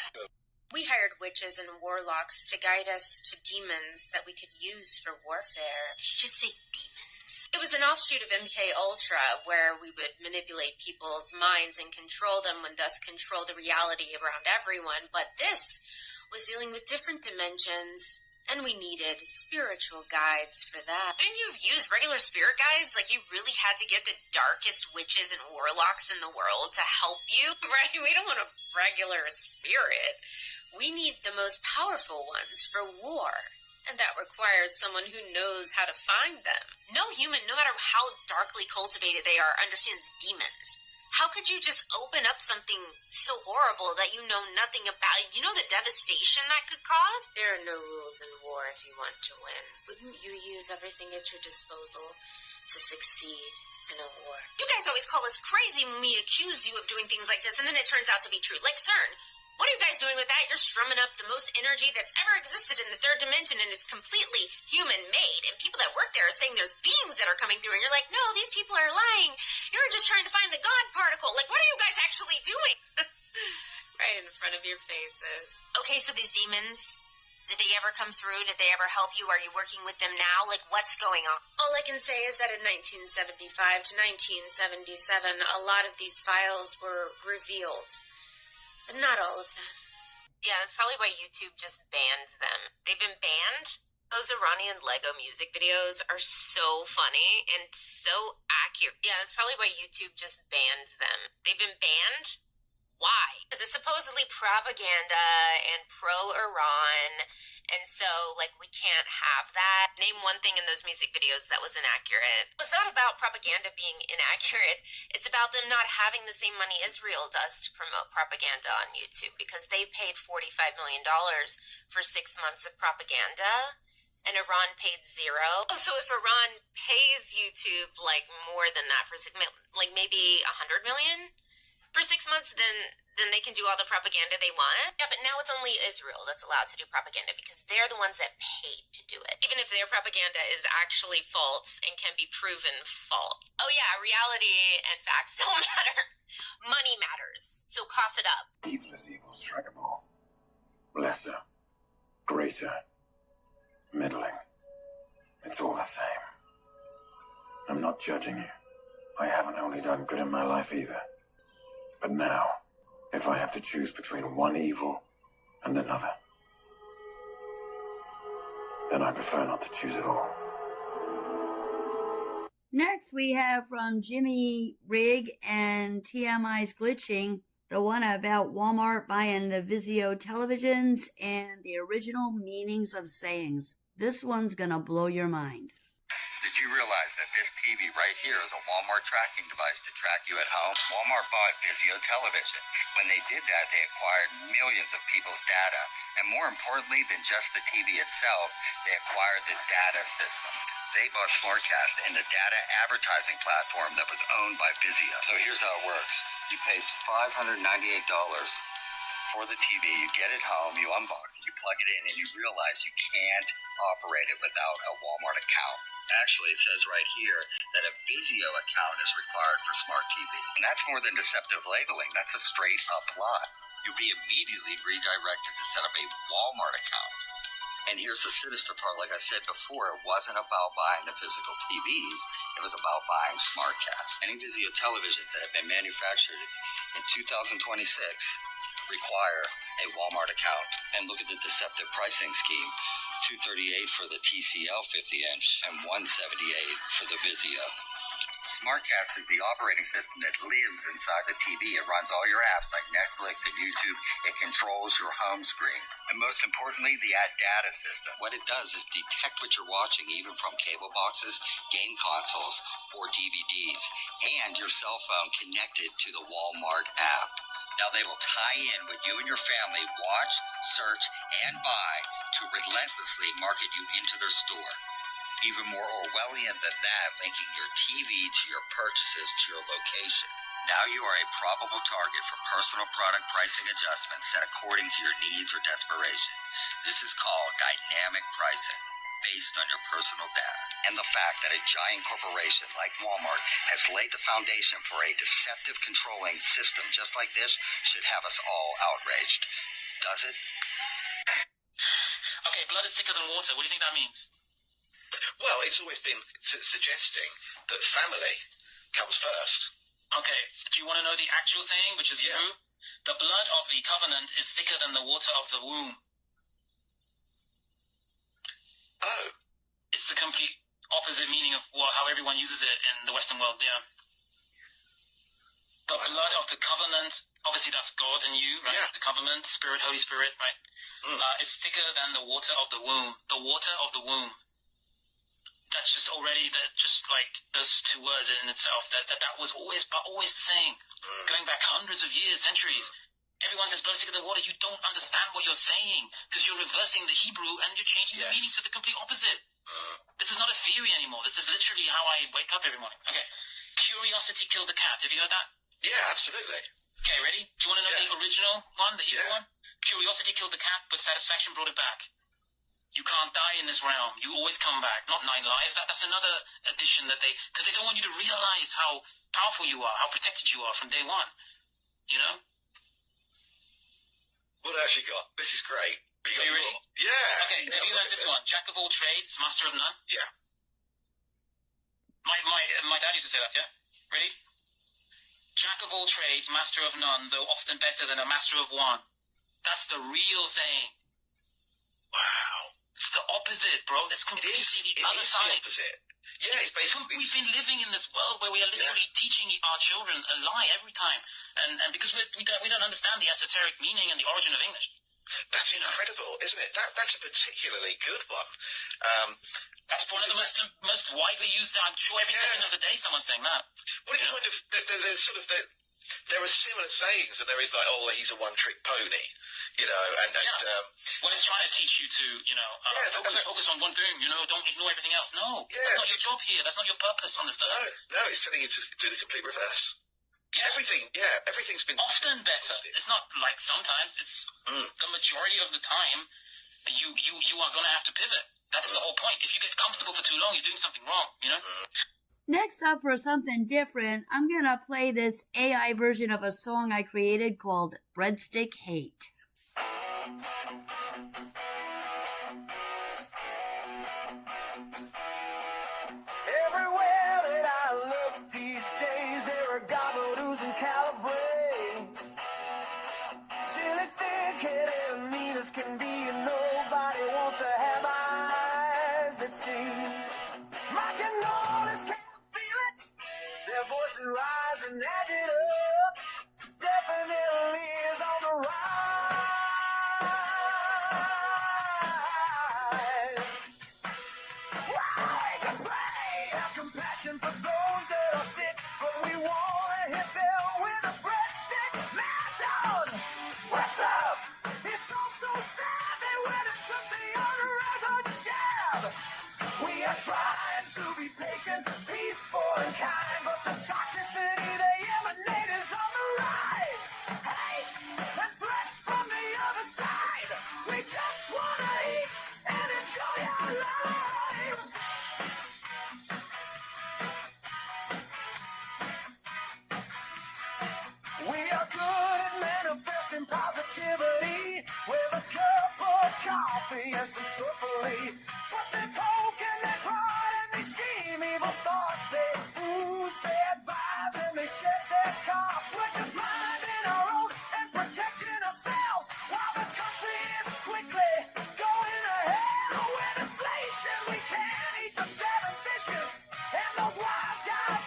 We hired witches and warlocks to guide us to demons that we could use for warfare. Did you just say demons? It was an offshoot of MK Ultra, where we would manipulate people's minds and control them and thus control the reality around everyone. But this was dealing with different dimensions, and we needed spiritual guides for that. Didn't you use regular spirit guides? Like, you really had to get the darkest witches and warlocks in the world to help you, right? We don't want a regular spirit. We need the most powerful ones for war, and that requires someone who knows how to find them. No human, no matter how darkly cultivated they are, understands demons. How could you just open up something so horrible that you know nothing about? You know the devastation that could cause? There are no rules in war if you want to win. Wouldn't you use everything at your disposal to succeed in a war? You guys always call us crazy when we accuse you of doing things like this, and then it turns out to be true. Like CERN. What are you guys doing with that? You're strumming up the most energy that's ever existed in the third dimension and is completely human-made. And people that work there are saying there's beings that are coming through. And you're like, no, these people are lying. You're just trying to find the God particle. Like, what are you guys actually doing? Right in front of your faces. Okay, so these demons, did they ever come through? Did they ever help you? Are you working with them now? Like, what's going on? All I can say is that in 1975 to 1977, a lot of these files were revealed. But not all of them. Yeah, that's probably why YouTube just banned them. They've been banned? Those Iranian Lego music videos are so funny and so accurate. Yeah, that's probably why YouTube just banned them. They've been banned? Why? Because it's supposedly propaganda and pro-Iran, and so, like, we can't have that. Name one thing in those music videos that was inaccurate. It's not about propaganda being inaccurate. It's about them not having the same money Israel does to promote propaganda on YouTube, because they've paid $45 million for 6 months of propaganda, and Iran paid zero. So if Iran pays YouTube, like, more than that for 6 months, like maybe $100 million for 6 months, then they can do all the propaganda they want. Yeah, but now it's only Israel that's allowed to do propaganda because they're the ones that paid to do it. Even if their propaganda is actually false and can be proven false. Oh yeah, reality and facts don't matter. Money matters. So cough it up. Evil is evil, strikable. Lesser. Greater. Middling. It's all the same. I'm not judging you. I haven't only done good in my life either. But now, if I have to choose between one evil and another, then I prefer not to choose at all. Next, we have from Jimmy Rigg and TMI's Glitching, the one about Walmart buying the Vizio televisions and the original meanings of sayings. This one's gonna blow your mind. Did you realize that this TV right here is a Walmart tracking device to track you at home? Walmart bought Vizio television. When they did that, they acquired millions of people's data. And more importantly than just the TV itself, they acquired the data system. They bought SmartCast and the data advertising platform that was owned by Vizio. So here's how it works. You pay $598 for the TV, you get it home, you unbox it, you plug it in, and you realize you can't operate it without a Walmart account. Actually, it says right here that a Vizio account is required for smart TV. And that's more than deceptive labeling. That's a straight up lie. You'll be immediately redirected to set up a Walmart account. And here's the sinister part. Like I said before, it wasn't about buying the physical TVs. It was about buying SmartCast. Any Vizio televisions that have been manufactured in 2026 require a Walmart account. And look at the deceptive pricing scheme. $238 for the TCL 50-inch and $178 for the Vizio. SmartCast is the operating system that lives inside the TV. It runs all your apps like Netflix and YouTube. It controls your home screen. And most importantly, the data system. What it does is detect what you're watching, even from cable boxes, game consoles, or DVDs, and your cell phone connected to the Walmart app. Now they will tie in what you and your family watch, search, and buy to relentlessly market you into their store. Even more Orwellian than that, linking your TV to your purchases to your location. Now you are a probable target for personal product pricing adjustments set according to your needs or desperation. This is called dynamic pricing, based on your personal data. And the fact that a giant corporation like Walmart has laid the foundation for a deceptive controlling system just like this should have us all outraged. Does it? Okay, blood is thicker than water. What do you think that means? Well, it's always been suggesting that family comes first. Okay, do you want to know the actual saying, which is Hebrew? The blood of the covenant is thicker than the water of the womb. Oh. It's the complete opposite meaning of how everyone uses it in the Western world, yeah. The blood of the covenant, obviously that's God and you, right? Yeah. The covenant, Spirit, Holy Spirit, right? Is thicker than the water of the womb. The water of the womb. That's just already just like those two words in itself. That was always the same. Going back hundreds of years, centuries. Everyone says blood is thicker than water. You don't understand what you're saying because you're reversing the Hebrew and you're changing the meaning to the complete opposite. This is not a theory anymore. This is literally how I wake up every morning. Okay. Curiosity killed the cat. Have you heard that? Yeah, absolutely. Okay, ready? Do you want to know the original one, the Hebrew one? Curiosity killed the cat, but satisfaction brought it back. You can't die in this realm. You always come back. Not 9 lives. That's another addition that because they don't want you to realize how powerful you are, how protected you are from day one. You know? What else you got? This is great. Are you ready? Yeah. Okay, have you heard this one? Jack of all trades, master of none? Yeah. My dad used to say that, yeah? Ready? Jack of all trades, master of none, though often better than a master of one. That's the real saying. Wow. It's the opposite, bro. It's completely the other side. The opposite. Yeah, it's basically... We've been living in this world where we are literally teaching our children a lie every time. And because we don't understand the esoteric meaning and the origin of English. That's incredible, isn't it? That's a particularly good one. That's one of the most widely used... I'm sure every second of the day someone's saying that. Well, it kind of... There's sort of... There are similar sayings that there is like, oh, he's a one-trick pony, you know, and well, it's trying to teach you to, you know, focus on one thing, you know, don't ignore everything else. No, that's not your job here. That's not your purpose on this earth. No, it's telling you to do the complete reverse. Yeah. Everything's been often better. It's not like sometimes. It's the majority of the time. You are going to have to pivot. That's the whole point. If you get comfortable for too long, you're doing something wrong. You know. Next up, for something different, I'm going to play this AI version of a song I created called Breadstick Hate. Everywhere that I look these days, there are gobbledoos and calibrates. Silly thick-headed mean as can be, and nobody wants to have eyes that see. My cannoli can't feel it. Their voices rise and edge it up. Definitely is on the rise. Why the pain? Have compassion for those that are sick, but we want to hit them with a breadstick. Mountain, what's up? It's all so sad they went and took the other as a jab. We are trying to be patient, peaceful, and kind, but the toxicity they emanate is on the rise. Hate and threats from the other side. We just want to eat and enjoy our lives. We are good at manifesting positivity with a cup of coffee and some struffle. But they poke and they prod and they scheme evil thoughts. They ooze bad vibes and they shed their coughs. We're just minding our own and protecting ourselves while the country is quickly going to hell. With inflation, we can't eat the 7 fishes and those wise guys.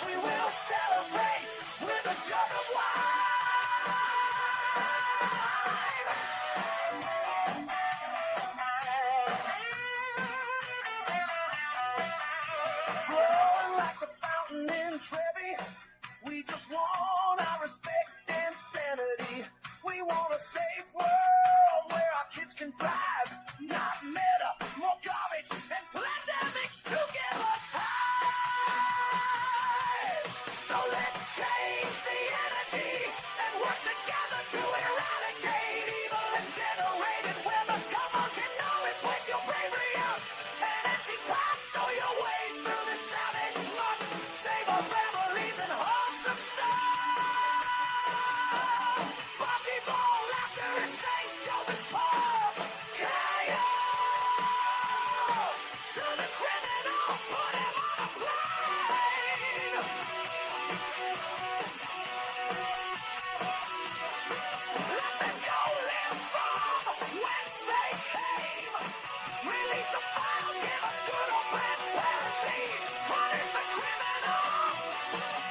we will celebrate with a jug of wine. Flowing like the fountain in Trevi, we just want our respect and sanity. We want a safe world where our kids can thrive, not meta, more garbage and pandemics to give us highs. So let's change the energy and work together to eradicate evil and generated weather. Come on, can know it's with your bravery up and anti-pasto your way through the savage muck. Save our families and wholesome stuff. Bucky ball, laughter, and St. Joseph's pub. K.O. To the criminals, put him on a plane. Let them go live from whence they came. Release the files, give us good old transparency. Punish the criminals,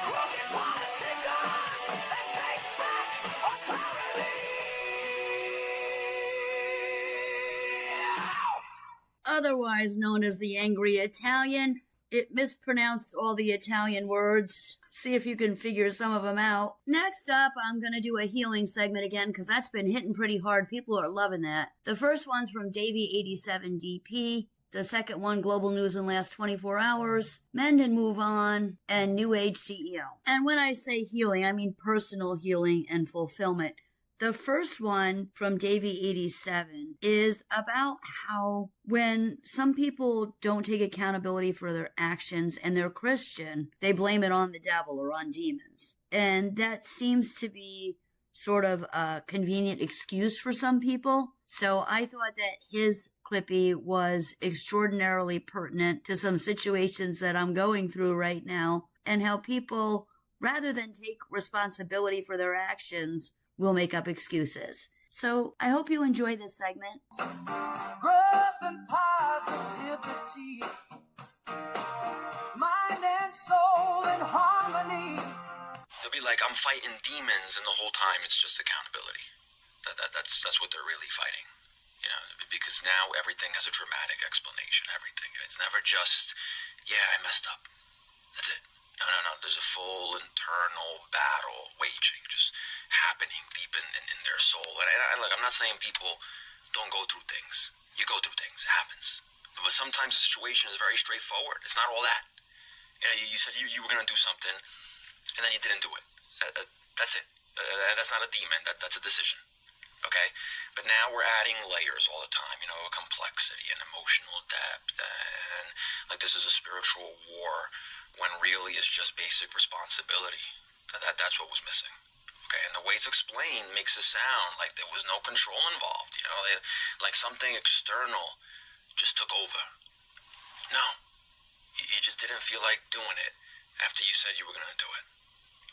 crooked politicians, and take back our clarity. Otherwise known as the Angry Italian. It mispronounced all the Italian words. See if you can figure some of them out. Next up, I'm going to do a healing segment again because that's been hitting pretty hard. People are loving that. The first one's from Davey87DP. The second one, Global News in Last 24 Hours, Mend and Move On, and New Age CEO. And when I say healing, I mean personal healing and fulfillment. The first one from Davey87 is about how when some people don't take accountability for their actions and they're Christian, they blame it on the devil or on demons. And that seems to be sort of a convenient excuse for some people. So I thought that his clippy was extraordinarily pertinent to some situations that I'm going through right now, and how people, rather than take responsibility for their actions, will make up excuses. So I hope you enjoy this segment. Growth and positivity, mind and soul in harmony. They'll be like, I'm fighting demons, and the whole time it's just accountability. That's what they're really fighting. You know, because now everything has a dramatic explanation, everything. It's never just, yeah, I messed up. That's it. No. There's a full internal battle waging, just happening deep in their soul. And look, I'm not saying people don't go through things. You go through things. It happens. But sometimes the situation is very straightforward. It's not all that. You know, you said you were going to do something, and then you didn't do it. That's it. That's not a demon. That's a decision. Okay? But now we're adding layers all the time, you know, a complexity and emotional depth, and like this is a spiritual war when really it's just basic responsibility. That's what was missing. Okay? And the way it's explained makes it sound like there was no control involved, you know, like something external just took over. No. You just didn't feel like doing it after you said you were going to do it.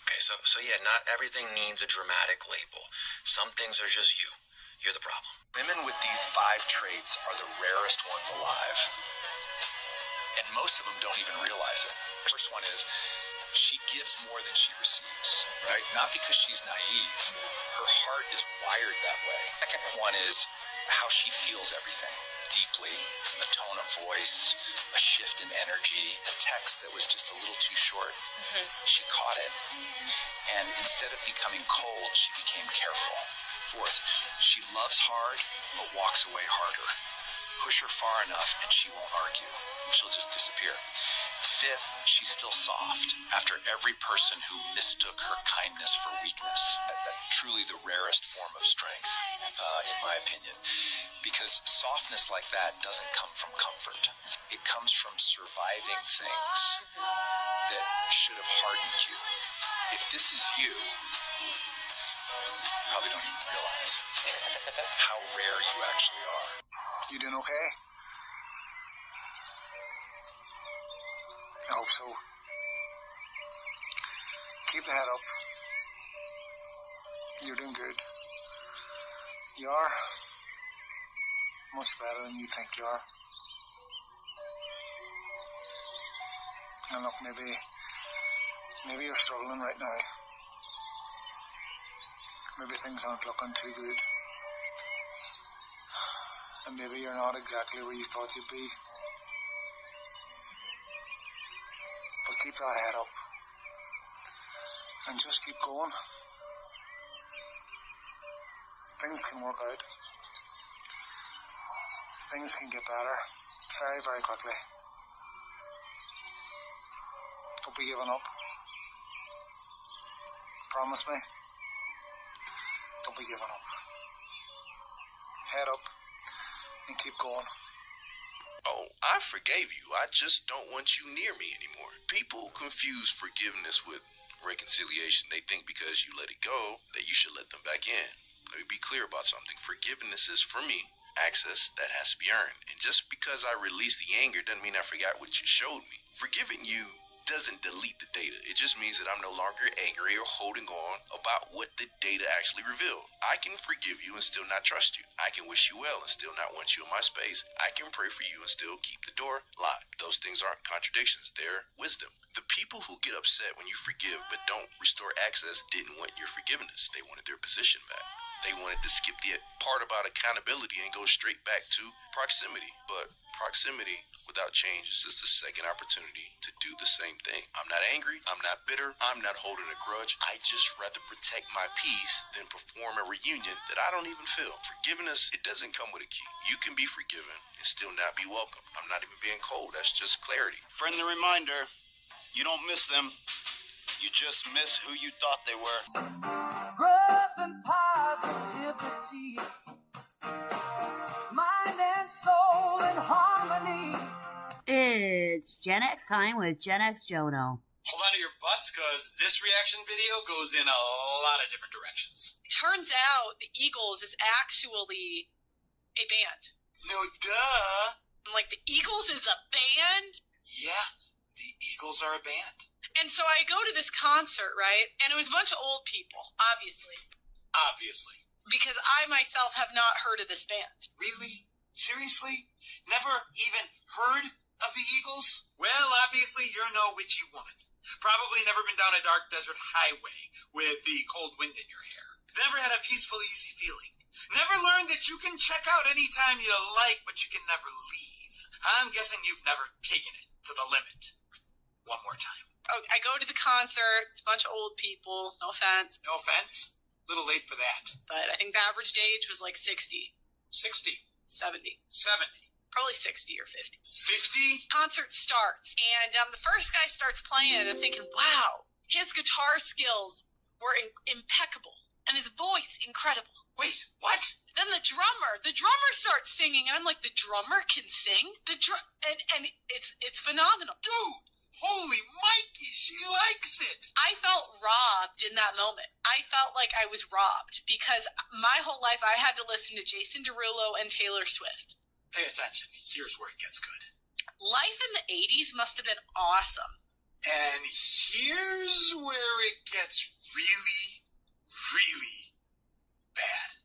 Okay, so yeah, not everything needs a dramatic label. Some things are just you. You're the problem. Women with these 5 traits are the rarest ones alive. And most of them don't even realize it. The first one is she gives more than she receives, right? Not because she's naive. Her heart is wired that way. Second one is how she feels everything deeply, a tone of voice, a shift in energy, a text that was just a little too short. She caught it. And instead of becoming cold, she became careful. Fourth, she loves hard, but walks away harder. Push her far enough and she won't argue. She'll just disappear. Fifth, she's still soft. After every person who mistook her kindness for weakness, that's truly the rarest form of strength, in my opinion. Because softness like that doesn't come from comfort. It comes from surviving things that should have hardened you. If this is you, you probably don't even realize how rare you actually are. You doing okay? I hope so. Keep the head up. You're doing good. You are much better than you think you are. And look, maybe Maybe you're struggling right now. Maybe things aren't looking too good. And maybe you're not exactly where you thought you'd be. But keep that head up. And just keep going. Things can work out. Things can get better very, very quickly. Don't be giving up. Promise me. Don't be giving up. Head up and keep going. Oh, I forgave you. I just don't want you near me anymore. People confuse forgiveness with reconciliation. They think because you let it go that you should let them back in. Let me be clear about something. Forgiveness is, for me, access that has to be earned. And just because I released the anger doesn't mean I forgot what you showed me. Forgiving you doesn't delete the data. It just means that I'm no longer angry or holding on about what the data actually revealed. I can forgive you and still not trust you. I can wish you well and still not want you in my space. I can pray for you and still keep the door locked. Those things aren't contradictions. They're wisdom. The people who get upset when you forgive but don't restore access didn't want your forgiveness. They wanted their position back. They wanted to skip the part about accountability and go straight back to proximity. But proximity without change is just a second opportunity to do the same thing. I'm not angry. I'm not bitter. I'm not holding a grudge. I just rather protect my peace than perform a reunion that I don't even feel. Forgiveness, it doesn't come with a key. You can be forgiven and still not be welcome. I'm not even being cold. That's just clarity. Friendly reminder, you don't miss them. You just miss who you thought they were. Growth and positivity, mind and soul in harmony. It's Gen X time with Gen X Jono. Hold on to your butts, because this reaction video goes in a lot of different directions. Turns out the Eagles is actually a band. No, duh. I'm like, the Eagles is a band? Yeah, the Eagles are a band. And so I go to this concert, right? And it was a bunch of old people, obviously. Obviously. Because I myself have not heard of this band. Really? Seriously? Never even heard of the Eagles? Well, obviously you're no witchy woman. Probably never been down a dark desert highway with the cold wind in your hair. Never had a peaceful, easy feeling. Never learned that you can check out anytime you like, but you can never leave. I'm guessing you've never taken it to the limit. One more time. I go to the concert, it's a bunch of old people, no offense. No offense? Little late for that. But I think the average age was like 60. 60. 70. 70. Probably 60 or 50. 50? Concert starts, and the first guy starts playing, and I'm thinking, wow, his guitar skills were impeccable, and his voice incredible. Wait, what? Then the drummer starts singing, and I'm like, the drummer can sing? And it's phenomenal. Dude! Holy Mikey, she likes it! I felt robbed in that moment. I felt like I was robbed because my whole life I had to listen to Jason Derulo and Taylor Swift. Pay attention. Here's where it gets good. Life in the 80s must have been awesome. And here's where it gets really, really bad.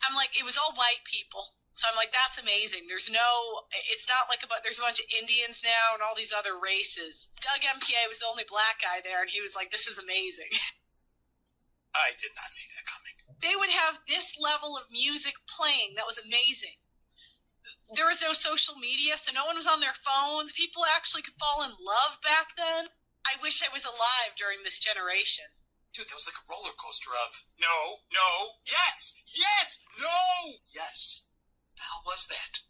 I'm like, it was all white people. So I'm like, that's amazing. It's not like there's a bunch of Indians now and all these other races. Doug MPA was the only black guy there, and he was like, this is amazing. I did not see that coming. They would have this level of music playing. That was amazing. There was no social media, so no one was on their phones. People actually could fall in love back then. I wish I was alive during this generation. Dude, that was like a roller coaster of no, yes, no, yes. How was that?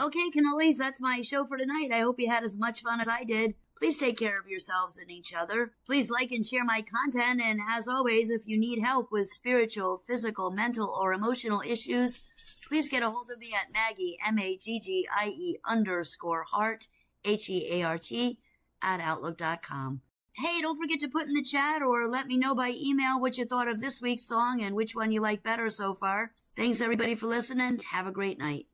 Okay, cannolis, that's my show for tonight. I hope you had as much fun as I did. Please take care of yourselves and each other. Please like and share my content. And as always, if you need help with spiritual, physical, mental, or emotional issues, please get a hold of me at Maggie, MAGGIE_heart, HEART, @outlook.com. Hey, don't forget to put in the chat or let me know by email what you thought of this week's song and which one you like better so far. Thanks, everybody, for listening. Have a great night.